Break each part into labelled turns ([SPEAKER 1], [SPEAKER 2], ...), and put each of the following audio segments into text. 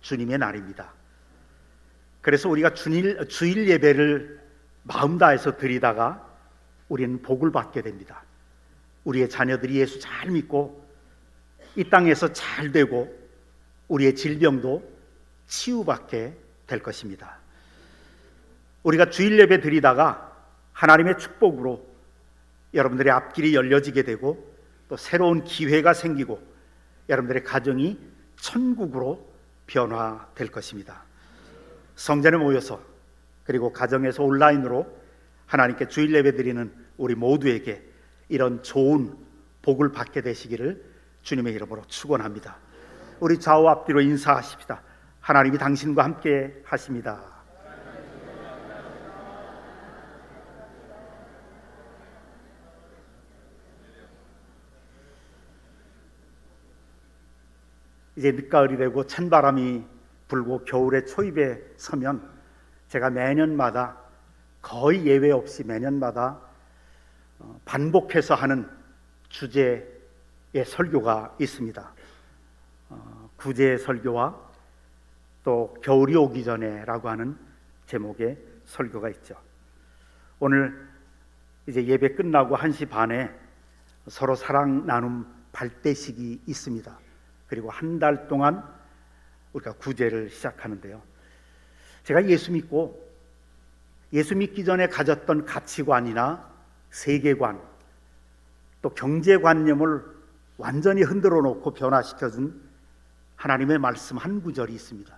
[SPEAKER 1] 주님의 날입니다. 그래서 우리가 주일 예배를 마음 다해서 드리다가 우리는 복을 받게 됩니다. 우리의 자녀들이 예수 잘 믿고 이 땅에서 잘 되고 우리의 질병도 치유받게 될 것입니다. 우리가 주일 예배 드리다가 하나님의 축복으로 여러분들의 앞길이 열려지게 되고 또 새로운 기회가 생기고 여러분들의 가정이 천국으로 변화될 것입니다. 성전에 모여서 그리고 가정에서 온라인으로 하나님께 주일 예배 드리는 우리 모두에게 이런 좋은 복을 받게 되시기를 주님의 이름으로 축원합니다. 우리 좌우 앞뒤로 인사하십시다. 하나님이 당신과 함께 하십니다. 이제 늦가을이 되고 찬바람이 불고 겨울의 초입에 서면 제가 매년마다 거의 예외 없이 매년마다 반복해서 하는 주제의 설교가 있습니다. 구제의 설교와 또 겨울이 오기 전에라고 하는 제목의 설교가 있죠. 오늘 이제 예배 끝나고 1시 반에 서로 사랑 나눔 발대식이 있습니다. 그리고 한 달 동안 우리가 구제를 시작하는데요. 제가 예수 믿기 전에 가졌던 가치관이나 세계관 또 경제관념을 완전히 흔들어 놓고 변화시켜준 하나님의 말씀 한 구절이 있습니다.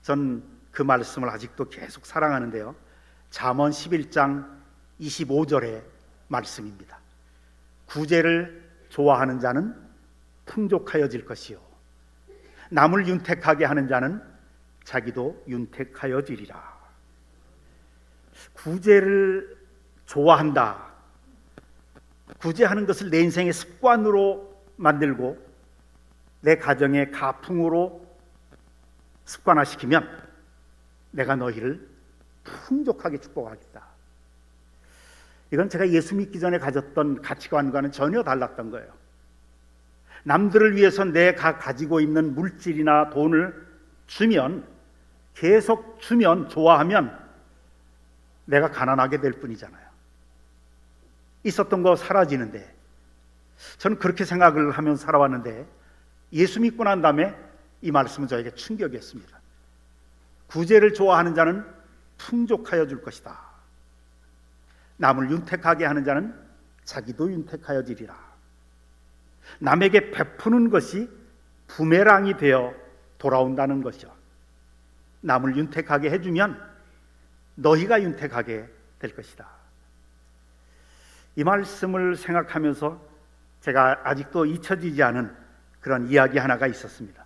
[SPEAKER 1] 전 그 말씀을 아직도 계속 사랑하는데요. 잠언 11장 25절의 말씀입니다. 구제를 좋아하는 자는 풍족하여질 것이요 남을 윤택하게 하는 자는 자기도 윤택하여지리라. 구제를 좋아한다. 구제하는 것을 내 인생의 습관으로 만들고 내 가정의 가풍으로 습관화시키면 내가 너희를 풍족하게 축복하겠다. 이건 제가 예수 믿기 전에 가졌던 가치관과는 전혀 달랐던 거예요. 남들을 위해서 내가 가지고 있는 물질이나 돈을 주면, 계속 주면, 좋아하면 내가 가난하게 될 뿐이잖아요. 있었던 거 사라지는데, 저는 그렇게 생각을 하면서 살아왔는데 예수 믿고 난 다음에 이 말씀은 저에게 충격이었습니다. 구제를 좋아하는 자는 풍족하여 줄 것이다. 남을 윤택하게 하는 자는 자기도 윤택하여지리라. 남에게 베푸는 것이 부메랑이 되어 돌아온다는 것이요. 남을 윤택하게 해주면 너희가 윤택하게 될 것이다. 이 말씀을 생각하면서 제가 아직도 잊혀지지 않은 그런 이야기 하나가 있었습니다.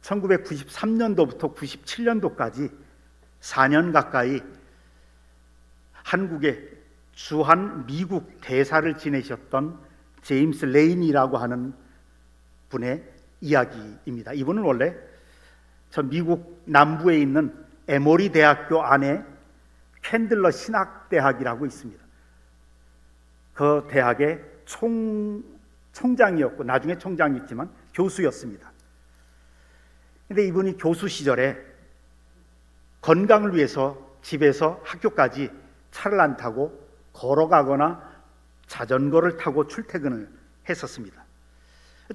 [SPEAKER 1] 1993년도부터 97년도까지 4년 가까이 한국에 주한 미국 대사를 지내셨던 제임스 레인이라고 하는 분의 이야기입니다. 이분은 원래 저 미국 남부에 있는 에모리 대학교 안에 캔들러 신학대학이라고 있습니다. 그 대학의 총장이었고 나중에 총장이었지만 교수였습니다. 그런데 이분이 교수 시절에 건강을 위해서 집에서 학교까지 차를 안 타고 걸어가거나 자전거를 타고 출퇴근을 했었습니다.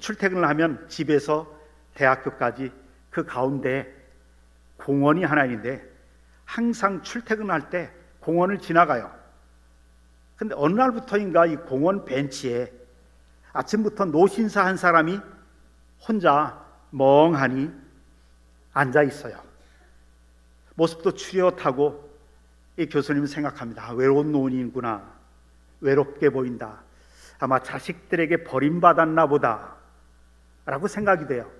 [SPEAKER 1] 출퇴근을 하면 집에서 대학교까지 그 가운데 공원이 하나 있는데 항상 출퇴근할 때 공원을 지나가요. 근데 어느 날부터인가 이 공원 벤치에 아침부터 노신사 한 사람이 혼자 멍하니 앉아 있어요. 모습도 추렷하고 이 교수님은 생각합니다. 외로운 노인이구나. 외롭게 보인다. 아마 자식들에게 버림받았나 보다 라고 생각이 돼요.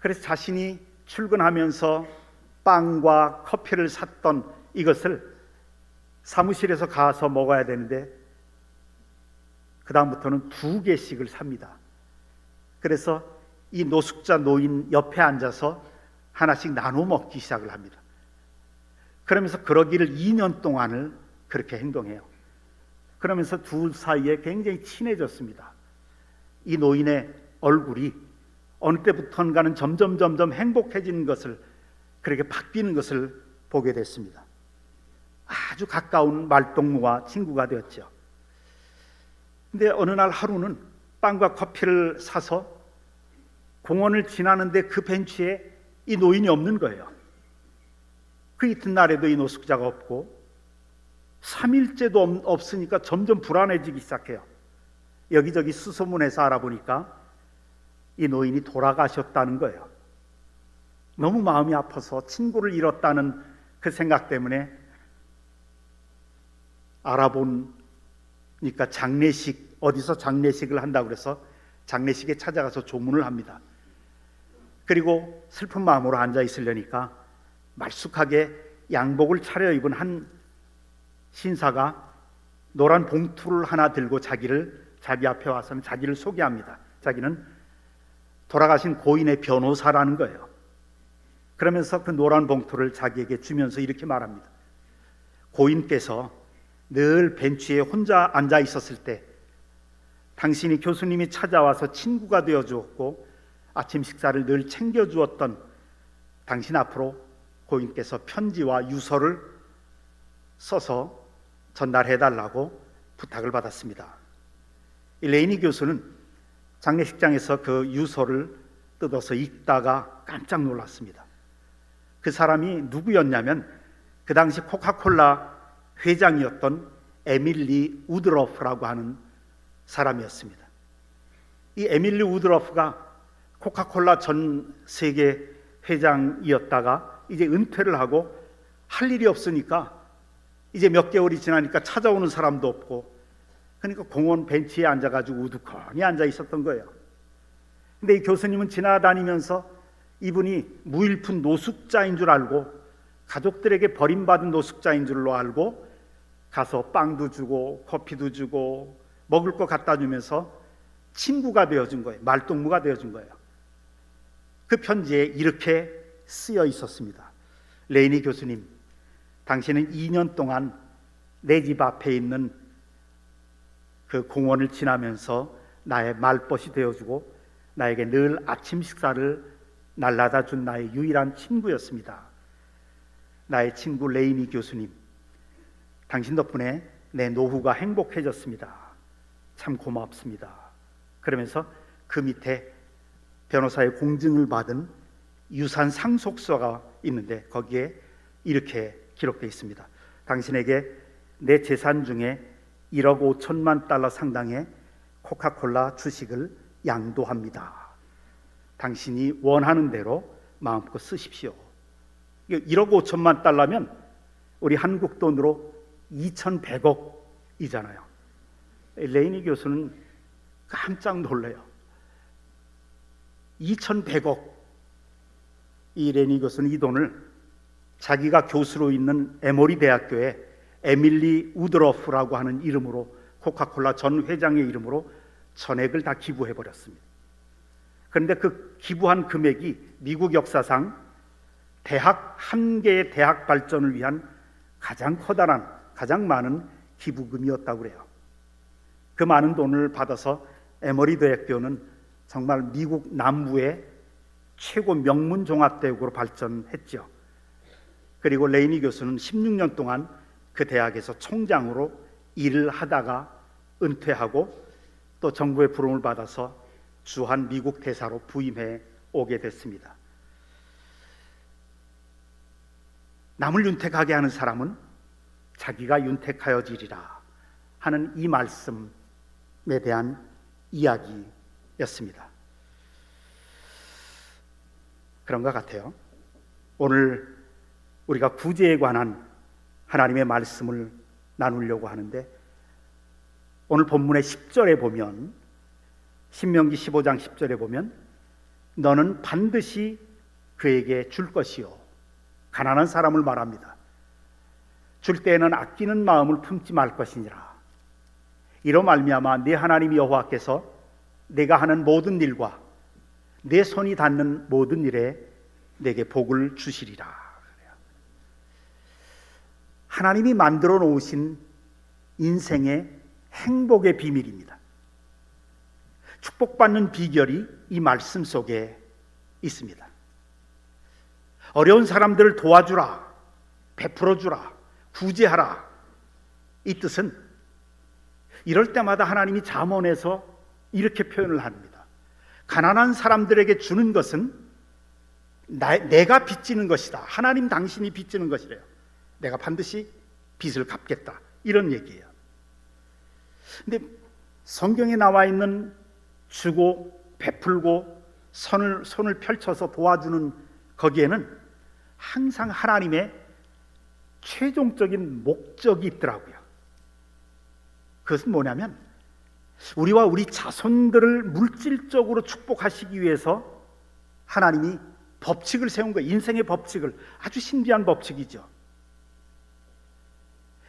[SPEAKER 1] 그래서 자신이 출근하면서 빵과 커피를 샀던 이것을 사무실에서 가서 먹어야 되는데 그 다음부터는 2개씩을 삽니다. 그래서 이 노숙자 노인 옆에 앉아서 하나씩 나눠 먹기 시작을 합니다. 그러면서 그러기를 2년 동안을 그렇게 행동해요. 그러면서 둘 사이에 굉장히 친해졌습니다. 이 노인의 얼굴이 어느 때부턴가는 점점 행복해지는 것을, 그렇게 바뀌는 것을 보게 됐습니다. 아주 가까운 말동무와 친구가 되었죠. 근데 어느 날 하루는 빵과 커피를 사서 공원을 지나는데 그 벤치에 이 노인이 없는 거예요. 그 이튿날에도 이 노숙자가 없고 3일째도 없으니까 점점 불안해지기 시작해요. 여기저기 수소문해서 알아보니까 이 노인이 돌아가셨다는 거예요. 너무 마음이 아파서 친구를 잃었다는 그 생각 때문에 알아보니까 어디서 장례식을 한다고 그래서 장례식에 찾아가서 조문을 합니다. 그리고 슬픈 마음으로 앉아 있으려니까 말쑥하게 양복을 차려입은 한 신사가 노란 봉투를 하나 들고 자기 앞에 와서는 자기를 소개합니다. 자기는 돌아가신 고인의 변호사라는 거예요. 그러면서 그 노란 봉투를 자기에게 주면서 이렇게 말합니다. 고인께서 늘 벤치에 혼자 앉아 있었을 때 당신이 교수님이 찾아와서 친구가 되어 주었고 아침 식사를 늘 챙겨 주었던 당신 앞으로 고인께서 편지와 유서를 써서 전달해달라고 부탁을 받았습니다. 레이니 교수는 장례식장에서 그 유서를 뜯어서 읽다가 깜짝 놀랐습니다. 그 사람이 누구였냐면 그 당시 코카콜라 회장이었던 에밀리 우드러프라고 하는 사람이었습니다. 이 에밀리 우드러프가 코카콜라 전 세계 회장이었다가 이제 은퇴를 하고 할 일이 없으니까 이제 몇 개월이 지나니까 찾아오는 사람도 없고, 그러니까 공원 벤치에 앉아가지고 우두커니 앉아 있었던 거예요. 근데 이 교수님은 지나다니면서 이분이 무일푼 노숙자인 줄 알고, 가족들에게 버림받은 노숙자인 줄로 알고 가서 빵도 주고 커피도 주고 먹을 거 갖다 주면서 친구가 되어준 거예요. 말동무가 되어준 거예요. 그 편지에 이렇게 쓰여 있었습니다. 레이니 교수님, 당신은 2년 동안 내 집 앞에 있는 그 공원을 지나면서 나의 말벗이 되어주고 나에게 늘 아침 식사를 날라다 준 나의 유일한 친구였습니다. 나의 친구 레이니 교수님, 당신 덕분에 내 노후가 행복해졌습니다. 참 고맙습니다. 그러면서 그 밑에 변호사의 공증을 받은 유산 상속서가 있는데 거기에 이렇게 기록되어 있습니다. 당신에게 내 재산 중에 1억 5천만 달러 상당의 코카콜라 주식을 양도합니다. 당신이 원하는 대로 마음껏 쓰십시오. 1억 5천만 달러면 우리 한국 돈으로 2,100억이잖아요. 레이니 교수는 깜짝 놀라요. 2,100억. 이 레이니 교수는 이 돈을 자기가 교수로 있는 에모리 대학교에 에밀리 우드러프라고 하는 이름으로, 코카콜라 전 회장의 이름으로 전액을 다 기부해 버렸습니다. 그런데 그 기부한 금액이 미국 역사상 한 개의 대학 발전을 위한 가장 커다란, 가장 많은 기부금이었다고 그래요. 그 많은 돈을 받아서 에머리 대학교는 정말 미국 남부의 최고 명문 종합대학으로 발전했죠. 그리고 레이니 교수는 16년 동안 그 대학에서 총장으로 일을 하다가 은퇴하고 또 정부의 부름을 받아서 주한 미국 대사로 부임해 오게 됐습니다. 남을 윤택하게 하는 사람은 자기가 윤택하여지리라 하는 이 말씀에 대한 이야기였습니다. 그런 것 같아요. 오늘 우리가 구제에 관한 하나님의 말씀을 나누려고 하는데, 오늘 본문의 10절에 보면, 신명기 15장 10절에 보면 너는 반드시 그에게 줄 것이요, 가난한 사람을 말합니다. 줄 때에는 아끼는 마음을 품지 말 것이니라. 이로 말미암아 네 하나님 여호와께서 내가 하는 모든 일과 내 손이 닿는 모든 일에 내게 복을 주시리라. 하나님이 만들어 놓으신 인생의 행복의 비밀입니다. 축복받는 비결이 이 말씀 속에 있습니다. 어려운 사람들을 도와주라, 베풀어주라, 구제하라, 이 뜻은 이럴 때마다 하나님이 잠언에서 이렇게 표현을 합니다. 가난한 사람들에게 주는 것은 내가 빚지는 것이다. 하나님 당신이 빚지는 것이래요. 내가 반드시 빚을 갚겠다, 이런 얘기예요. 근데 성경에 나와 있는 주고 베풀고 손을 펼쳐서 도와주는 거기에는 항상 하나님의 최종적인 목적이 있더라고요. 그것은 뭐냐면 우리와 우리 자손들을 물질적으로 축복하시기 위해서 하나님이 법칙을 세운 거예요. 인생의 법칙을. 아주 신비한 법칙이죠.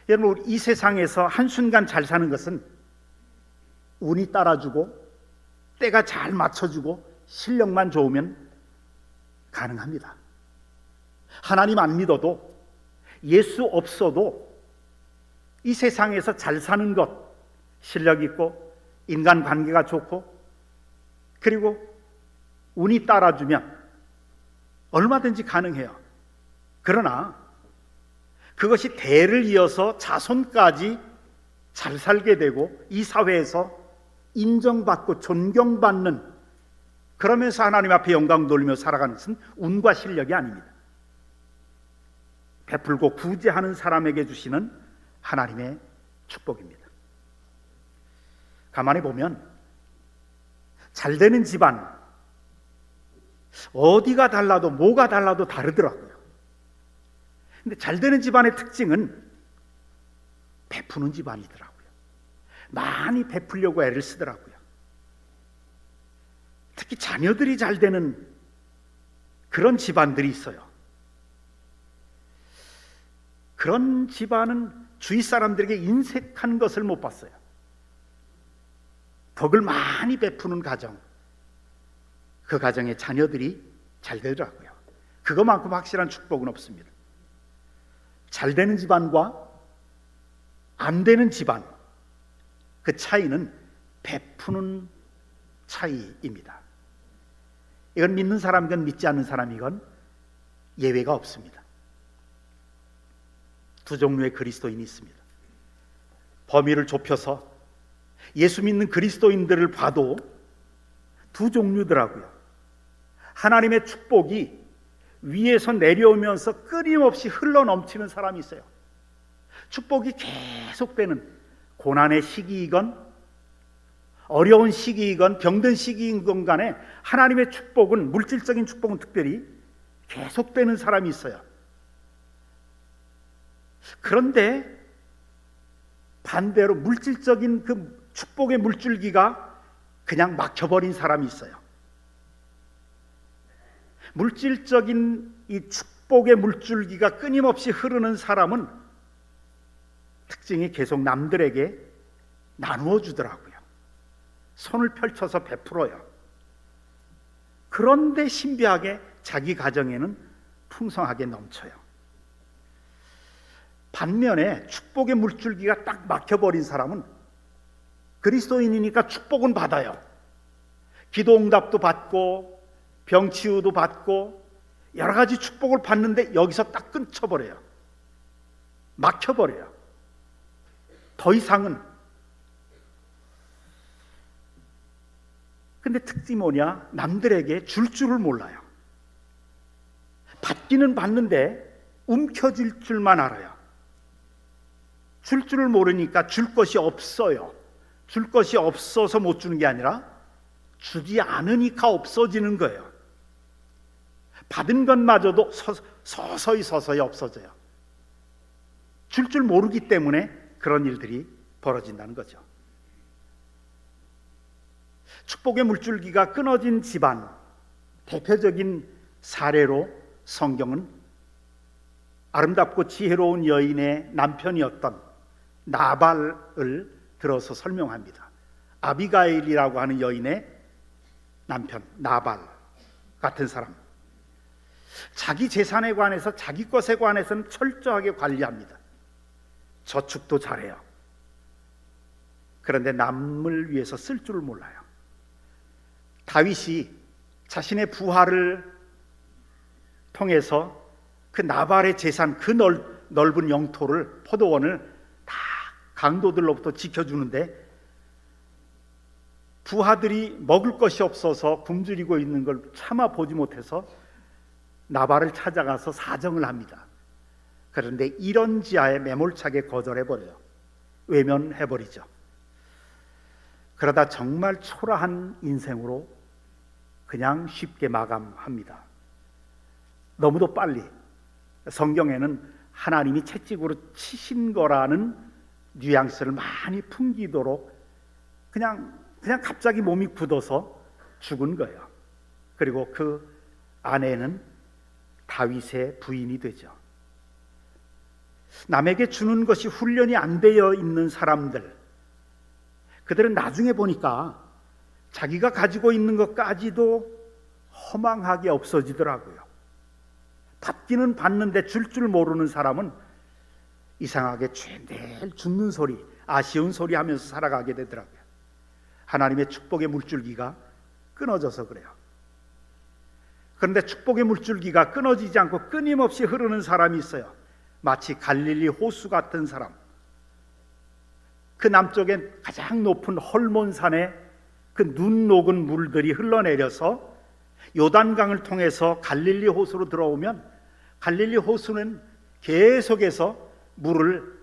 [SPEAKER 1] 여러분, 이 세상에서 한순간 잘 사는 것은 운이 따라주고 때가 잘 맞춰주고 실력만 좋으면 가능합니다. 하나님 안 믿어도, 예수 없어도 이 세상에서 잘 사는 것, 실력 있고 인간관계가 좋고 그리고 운이 따라주면 얼마든지 가능해요. 그러나 그것이 대를 이어서 자손까지 잘 살게 되고 이 사회에서 인정받고 존경받는, 그러면서 하나님 앞에 영광 돌리며 살아가는 것은 운과 실력이 아닙니다. 베풀고 구제하는 사람에게 주시는 하나님의 축복입니다. 가만히 보면 잘 되는 집안, 어디가 달라도 뭐가 달라도 다르더라고요. 근데 잘 되는 집안의 특징은 베푸는 집안이더라고요. 많이 베풀려고 애를 쓰더라고요. 특히 자녀들이 잘 되는 그런 집안들이 있어요. 그런 집안은 주위 사람들에게 인색한 것을 못 봤어요. 덕을 많이 베푸는 가정, 그 가정의 자녀들이 잘 되더라고요. 그것만큼 확실한 축복은 없습니다. 잘 되는 집안과 안 되는 집안, 그 차이는 베푸는 차이입니다. 이건 믿는 사람이건 믿지 않는 사람이건 예외가 없습니다. 두 종류의 그리스도인이 있습니다. 범위를 좁혀서 예수 믿는 그리스도인들을 봐도 두 종류더라고요. 하나님의 축복이 위에서 내려오면서 끊임없이 흘러넘치는 사람이 있어요. 축복이 계속되는, 고난의 시기이건 어려운 시기이건 병든 시기이건 간에 하나님의 축복은, 물질적인 축복은 특별히 계속되는 사람이 있어요. 그런데 반대로 물질적인 그 축복의 물줄기가 그냥 막혀버린 사람이 있어요. 물질적인 이 축복의 물줄기가 끊임없이 흐르는 사람은 특징이 계속 남들에게 나누어 주더라고요. 손을 펼쳐서 베풀어요. 그런데 신비하게 자기 가정에는 풍성하게 넘쳐요. 반면에 축복의 물줄기가 딱 막혀버린 사람은 그리스도인이니까 축복은 받아요. 기도 응답도 받고 병 치유도 받고 여러 가지 축복을 받는데 여기서 딱 끊쳐버려요. 막혀버려요. 더 이상은. 근데 특징이 뭐냐? 남들에게 줄 줄을 몰라요. 받기는 받는데 움켜쥘 줄만 알아요. 줄 줄을 모르니까 줄 것이 없어요. 줄 것이 없어서 못 주는 게 아니라 주지 않으니까 없어지는 거예요. 받은 것마저도 서서히 없어져요. 줄 줄 모르기 때문에 그런 일들이 벌어진다는 거죠. 축복의 물줄기가 끊어진 집안, 대표적인 사례로 성경은 아름답고 지혜로운 여인의 남편이었던 나발을 들어서 설명합니다. 아비가일이라고 하는 여인의 남편 나발 같은 사람, 자기 재산에 관해서, 자기 것에 관해서는 철저하게 관리합니다. 저축도 잘해요. 그런데 남을 위해서 쓸 줄을 몰라요. 다윗이 자신의 부하를 통해서 그 나발의 재산, 그 넓은 영토를, 포도원을 다 강도들로부터 지켜주는데 부하들이 먹을 것이 없어서 굶주리고 있는 걸 참아 보지 못해서 나발을 찾아가서 사정을 합니다. 그런데 이런 지하에 매몰차게 거절해버려요. 외면해버리죠. 그러다 정말 초라한 인생으로 그냥 쉽게 마감합니다. 너무도 빨리. 성경에는 하나님이 채찍으로 치신 거라는 뉘앙스를 많이 풍기도록 그냥 갑자기 몸이 굳어서 죽은 거예요. 그리고 그 아내는 다윗의 부인이 되죠. 남에게 주는 것이 훈련이 안 되어 있는 사람들, 그들은 나중에 보니까 자기가 가지고 있는 것까지도 허망하게 없어지더라고요. 받기는 받는데 줄 모르는 사람은 이상하게 매일 죽는 소리, 아쉬운 소리 하면서 살아가게 되더라고요. 하나님의 축복의 물줄기가 끊어져서 그래요. 그런데 축복의 물줄기가 끊어지지 않고 끊임없이 흐르는 사람이 있어요. 마치 갈릴리 호수 같은 사람. 그 남쪽엔 가장 높은 헐몬산에 그 눈 녹은 물들이 흘러내려서 요단강을 통해서 갈릴리 호수로 들어오면 갈릴리 호수는 계속해서 물을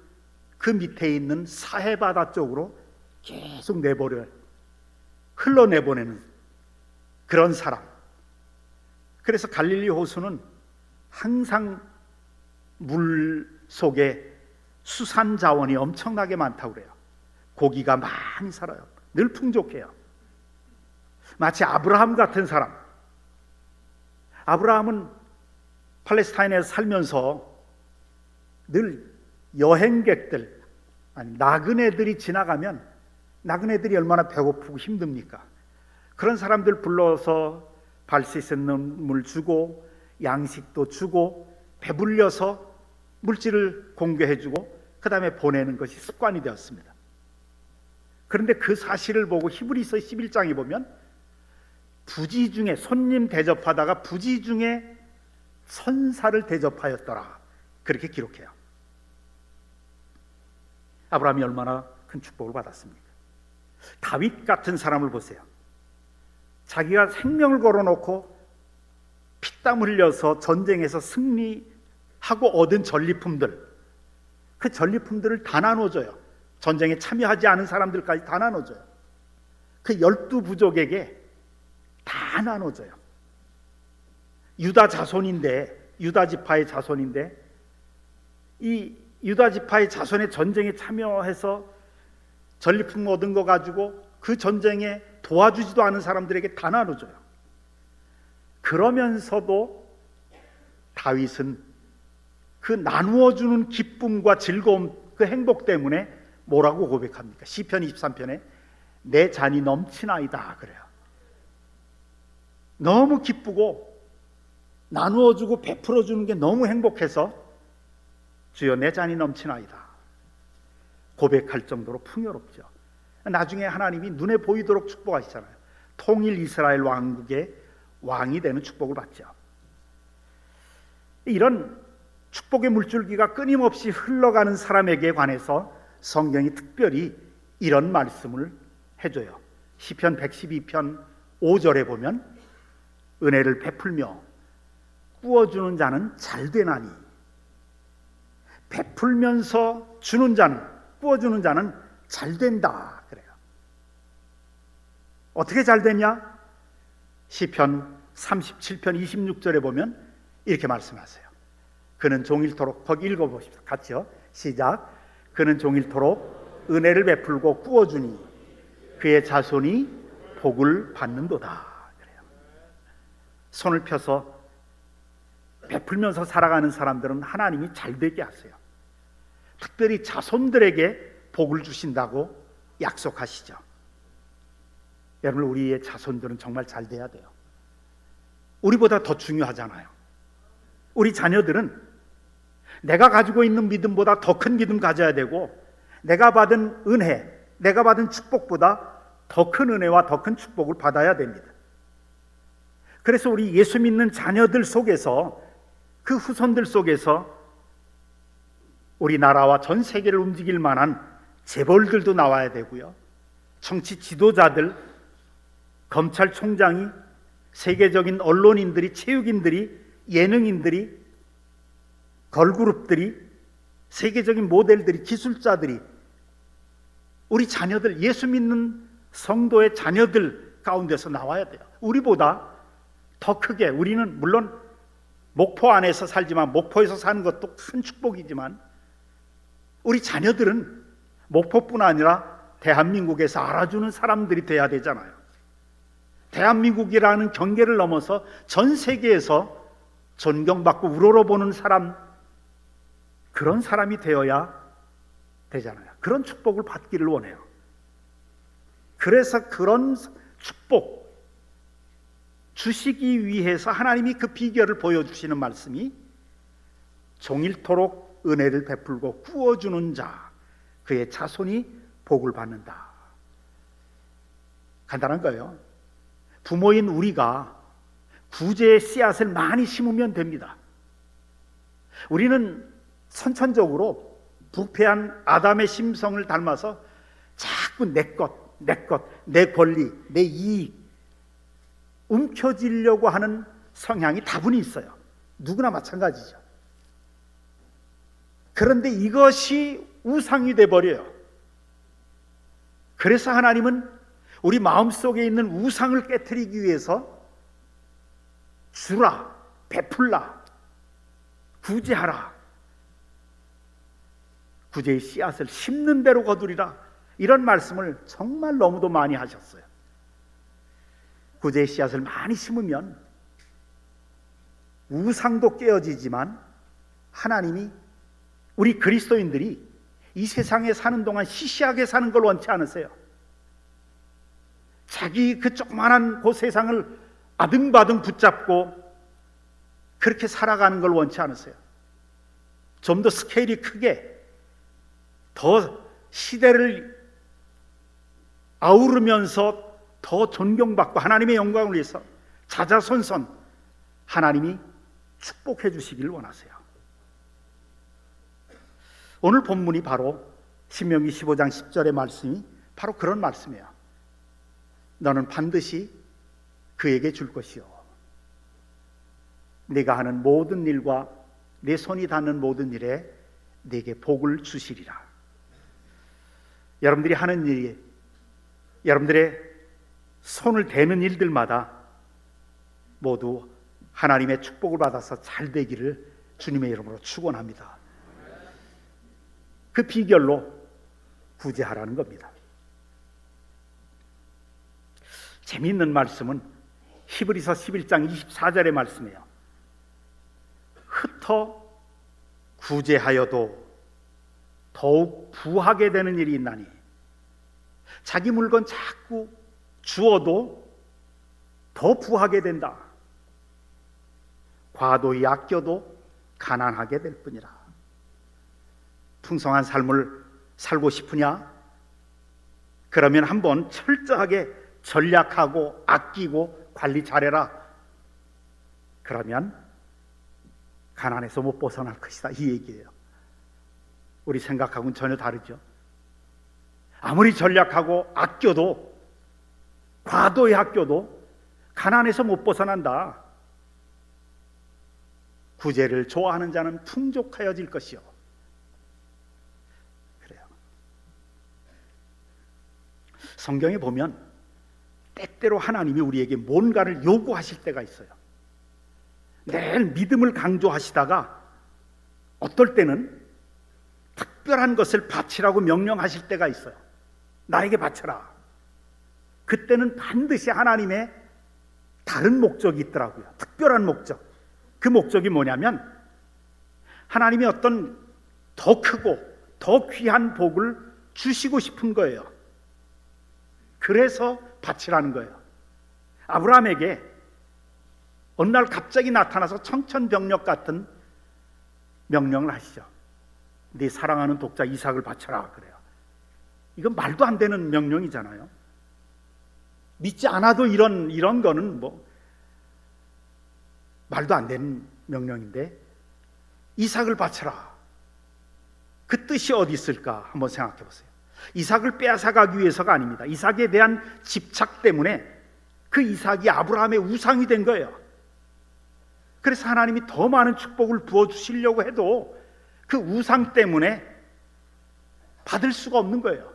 [SPEAKER 1] 그 밑에 있는 사해바다 쪽으로 계속 흘러내보내는 그런 사람. 그래서 갈릴리 호수는 항상 물 속에 수산 자원이 엄청나게 많다고 그래요. 고기가 많이 살아요. 늘 풍족해요. 마치 아브라함 같은 사람. 아브라함은 팔레스타인에서 살면서 늘 여행객들, 나그네들이 지나가면 나그네들이 얼마나 배고프고 힘듭니까? 그런 사람들 불러서 발 씻는 물 주고 양식도 주고 배불려서 물질을 공개해주고 그 다음에 보내는 것이 습관이 되었습니다. 그런데 그 사실을 보고 히브리서 11장에 보면 부지 중에 손님 대접하다가 부지 중에 선사를 대접하였더라, 그렇게 기록해요. 아브라함이 얼마나 큰 축복을 받았습니까? 다윗 같은 사람을 보세요. 자기가 생명을 걸어놓고 피땀 흘려서 전쟁에서 승리하고 얻은 전리품들, 그 전리품들을 다 나눠줘요. 전쟁에 참여하지 않은 사람들까지 다 나눠줘요. 그 12부족에게 다 나눠줘요. 유다 지파의 자손인데 이 유다 지파의 자손의 전쟁에 참여해서 전리품 얻은 거 가지고 그 전쟁에 도와주지도 않은 사람들에게 다 나눠줘요. 그러면서도 다윗은 그 나누어주는 기쁨과 즐거움, 그 행복 때문에 뭐라고 고백합니까? 시편 23편에 내 잔이 넘치나이다 그래요. 너무 기쁘고 나누어주고 베풀어주는 게 너무 행복해서 주여 내 잔이 넘치나이다 고백할 정도로 풍요롭죠. 나중에 하나님이 눈에 보이도록 축복하시잖아요. 통일 이스라엘 왕국의 왕이 되는 축복을 받죠. 이런 축복의 물줄기가 끊임없이 흘러가는 사람에게 관해서 성경이 특별히 이런 말씀을 해줘요. 시편 112편 5절에 보면 은혜를 베풀며 부어주는 자는 잘되나니, 베풀면서 주는 자는, 부어주는 자는 잘된다 그래요. 어떻게 잘되냐? 시편 37편 26절에 보면 이렇게 말씀하세요. 그는 종일토록, 거기 읽어보십시오. 같이요. 시작. 그는 종일토록 은혜를 베풀고 부어주니 그의 자손이 복을 받는도다 그래요. 손을 펴서 베풀면서 살아가는 사람들은 하나님이 잘되게 하세요. 특별히 자손들에게 복을 주신다고 약속하시죠. 여러분, 우리의 자손들은 정말 잘 돼야 돼요. 우리보다 더 중요하잖아요. 우리 자녀들은 내가 가지고 있는 믿음보다 더 큰 믿음 가져야 되고, 내가 받은 은혜, 내가 받은 축복보다 더 큰 은혜와 더 큰 축복을 받아야 됩니다. 그래서 우리 예수 믿는 자녀들 속에서, 그 후손들 속에서 우리나라와 전 세계를 움직일 만한 재벌들도 나와야 되고요, 정치 지도자들, 검찰총장이, 세계적인 언론인들이, 체육인들이, 예능인들이, 걸그룹들이, 세계적인 모델들이, 기술자들이, 우리 자녀들, 예수 믿는 성도의 자녀들 가운데서 나와야 돼요. 우리보다 더 크게, 우리는 물론 목포 안에서 살지만, 목포에서 사는 것도 큰 축복이지만, 우리 자녀들은 목포뿐 아니라 대한민국에서 알아주는 사람들이 돼야 되잖아요. 대한민국이라는 경계를 넘어서 전 세계에서 존경받고 우러러보는 사람, 그런 사람이 되어야 되잖아요. 그런 축복을 받기를 원해요. 그래서 그런 축복 주시기 위해서 하나님이 그 비결을 보여주시는 말씀이 종일토록 은혜를 베풀고 구워주는 자, 그의 자손이 복을 받는다. 간단한 거예요. 부모인 우리가 구제의 씨앗을 많이 심으면 됩니다. 우리는 선천적으로 부패한 아담의 심성을 닮아서 자꾸 내 것, 내 권리, 내 이익 움켜쥐려고 하는 성향이 다분히 있어요. 누구나 마찬가지죠. 그런데 이것이 우상이 돼버려요. 그래서 하나님은 우리 마음속에 있는 우상을 깨트리기 위해서 주라, 베풀라, 구제하라, 구제의 씨앗을 심는 대로 거두리라, 이런 말씀을 정말 너무도 많이 하셨어요. 구제의 씨앗을 많이 심으면 우상도 깨어지지만 하나님이, 우리 그리스도인들이 이 세상에 사는 동안 시시하게 사는 걸 원치 않으세요. 자기 그 조그만한 그 세상을 아등바등 붙잡고 그렇게 살아가는 걸 원치 않으세요. 좀 더 스케일이 크게, 더 시대를 아우르면서 더 존경받고 하나님의 영광을 위해서 자자손손 하나님이 축복해 주시기를 원하세요. 오늘 본문이 바로 신명기 15장 10절의 말씀이 바로 그런 말씀이에요. 너는 반드시 그에게 줄 것이요, 네가 하는 모든 일과 내 손이 닿는 모든 일에 네게 복을 주시리라. 여러분들이 하는 일이, 여러분들의 손을 대는 일들마다 모두 하나님의 축복을 받아서 잘 되기를 주님의 이름으로 축원합니다. 그 비결로 구제하라는 겁니다. 재미있는 말씀은 히브리서 11장 24절의 말씀이에요. 흩어 구제하여도 더욱 부하게 되는 일이 있나니, 자기 물건 자꾸 주어도 더 부하게 된다. 과도히 아껴도 가난하게 될 뿐이라. 풍성한 삶을 살고 싶으냐? 그러면 한번 철저하게 전략하고 아끼고 관리 잘해라. 그러면 가난에서 못 벗어날 것이다, 이 얘기예요. 우리 생각하고는 전혀 다르죠. 아무리 전략하고 아껴도, 과도히 아껴도 가난에서 못 벗어난다. 구제를 좋아하는 자는 풍족하여질 것이요. 그래요. 성경에 보면 때때로 하나님이 우리에게 뭔가를 요구하실 때가 있어요. 늘 믿음을 강조하시다가 어떨 때는 특별한 것을 바치라고 명령하실 때가 있어요. 나에게 바쳐라. 그때는 반드시 하나님의 다른 목적이 있더라고요. 특별한 목적. 그 목적이 뭐냐면 하나님이 어떤 더 크고 더 귀한 복을 주시고 싶은 거예요. 그래서 바치라는 거예요. 아브라함에게 어느 날 갑자기 나타나서 청천벽력 같은 명령을 하시죠. 네 사랑하는 독자 이삭을 바쳐라 그래요. 이건 말도 안 되는 명령이잖아요. 믿지 않아도 이런 거는 뭐 말도 안 되는 명령인데 이삭을 바쳐라. 그 뜻이 어디 있을까 한번 생각해 보세요. 이삭을 빼앗아가기 위해서가 아닙니다. 이삭에 대한 집착 때문에 그 이삭이 아브라함의 우상이 된 거예요. 그래서 하나님이 더 많은 축복을 부어주시려고 해도 그 우상 때문에 받을 수가 없는 거예요.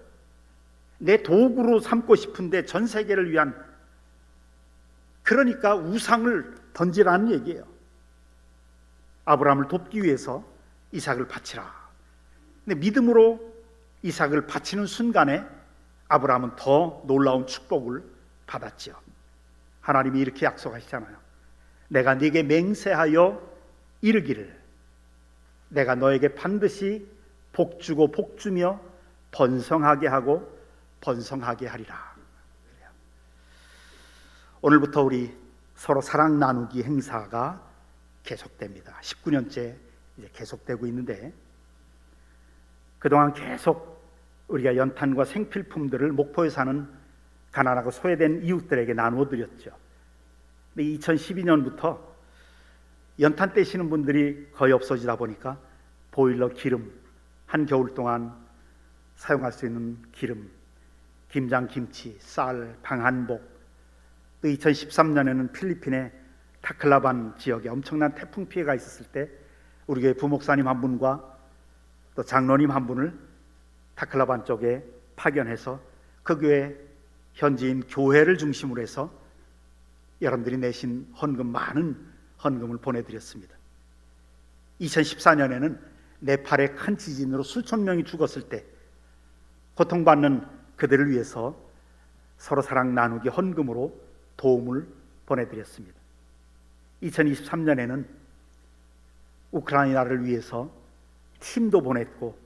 [SPEAKER 1] 내 도구로 삼고 싶은데 전 세계를 위한, 그러니까 우상을 던지라는 얘기예요. 아브라함을 돕기 위해서 이삭을 바치라. 근데 믿음으로 이삭을 바치는 순간에 아브라함은 더 놀라운 축복을 받았지요. 하나님이 이렇게 약속하시잖아요. 내가 네게 맹세하여 이르기를 내가 너에게 반드시 복주고 복주며 번성하게 하고 번성하게 하리라. 오늘부터 우리 서로 사랑 나누기 행사가 계속됩니다. 19년째 이제 계속되고 있는데, 그동안 계속 우리가 연탄과 생필품들을 목포에 사는 가난하고 소외된 이웃들에게 나누어 드렸죠. 근데 2012년부터 연탄 떼시는 분들이 거의 없어지다 보니까 보일러 기름, 한겨울 동안 사용할 수 있는 기름, 김장, 김치, 쌀, 방한복, 또 2013년에는 필리핀의 타클라반 지역에 엄청난 태풍 피해가 있었을 때 우리 교회 부목사님 한 분과 또 장로님 한 분을 타클라반 쪽에 파견해서 그 교회 현지인 교회를 중심으로 해서 여러분들이 내신 헌금, 많은 헌금을 보내드렸습니다. 2014년에는 네팔의 큰 지진으로 수천 명이 죽었을 때 고통받는 그들을 위해서 서로 사랑 나누기 헌금으로 도움을 보내드렸습니다. 2023년에는 우크라이나를 위해서 팀도 보냈고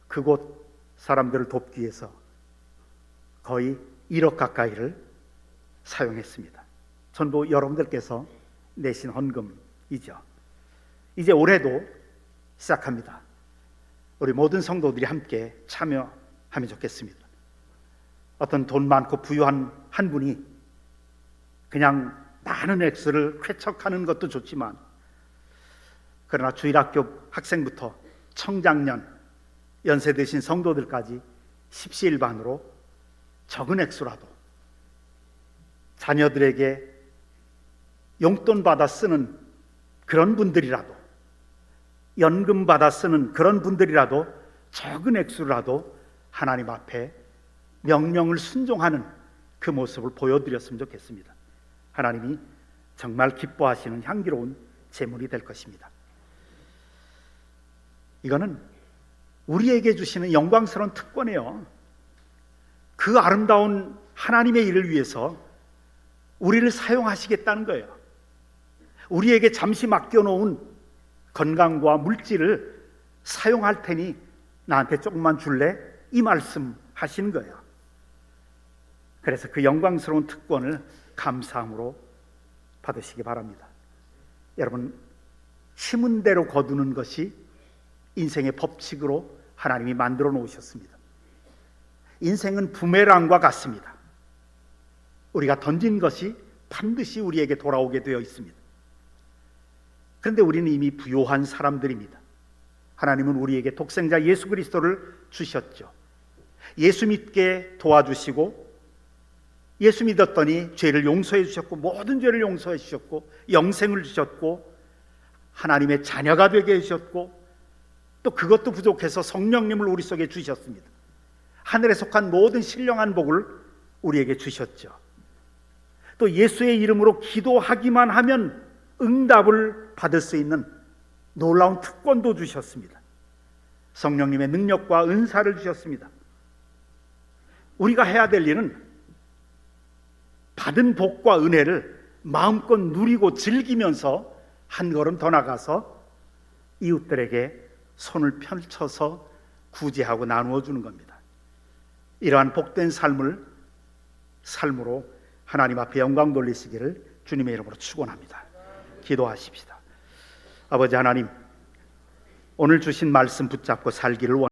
[SPEAKER 1] 그곳 사람들을 돕기 위해서 거의 1억 가까이를 사용했습니다. 전부 여러분들께서 내신 헌금이죠. 이제 올해도 시작합니다. 우리 모든 성도들이 함께 참여하면 좋겠습니다. 어떤 돈 많고 부유한 한 분이 그냥 많은 액수를 쾌척하는 것도 좋지만, 그러나 주일학교 학생부터 청장년, 연세 드신 성도들까지 십시일반으로 적은 액수라도 자녀들에게 용돈 받아 쓰는 그런 분들이라도, 연금 받아 쓰는 그런 분들이라도 적은 액수라도 하나님 앞에 명령을 순종하는 그 모습을 보여드렸으면 좋겠습니다. 하나님이 정말 기뻐하시는 향기로운 제물이 될 것입니다. 이거는 우리에게 주시는 영광스러운 특권이에요. 그 아름다운 하나님의 일을 위해서 우리를 사용하시겠다는 거예요. 우리에게 잠시 맡겨놓은 건강과 물질을 사용할 테니 나한테 조금만 줄래? 이 말씀 하시는 거예요. 그래서 그 영광스러운 특권을 감사함으로 받으시기 바랍니다. 여러분, 심은 대로 거두는 것이 인생의 법칙으로 하나님이 만들어 놓으셨습니다. 인생은 부메랑과 같습니다. 우리가 던진 것이 반드시 우리에게 돌아오게 되어 있습니다. 그런데 우리는 이미 부요한 사람들입니다. 하나님은 우리에게 독생자 예수 그리스도를 주셨죠. 예수 믿게 도와주시고, 예수 믿었더니 죄를 용서해 주셨고, 모든 죄를 용서해 주셨고, 영생을 주셨고, 하나님의 자녀가 되게 해주셨고, 또 그것도 부족해서 성령님을 우리 속에 주셨습니다. 하늘에 속한 모든 신령한 복을 우리에게 주셨죠. 또 예수의 이름으로 기도하기만 하면 응답을 받을 수 있는 놀라운 특권도 주셨습니다. 성령님의 능력과 은사를 주셨습니다. 우리가 해야 될 일은 받은 복과 은혜를 마음껏 누리고 즐기면서 한 걸음 더 나가서 이웃들에게 손을 펼쳐서 구제하고 나누어 주는 겁니다. 이러한 복된 삶으로 하나님 앞에 영광 돌리시기를 주님의 이름으로 축원합니다. 기도하십시다. 아버지 하나님, 오늘 주신 말씀 붙잡고 살기를 원합니다.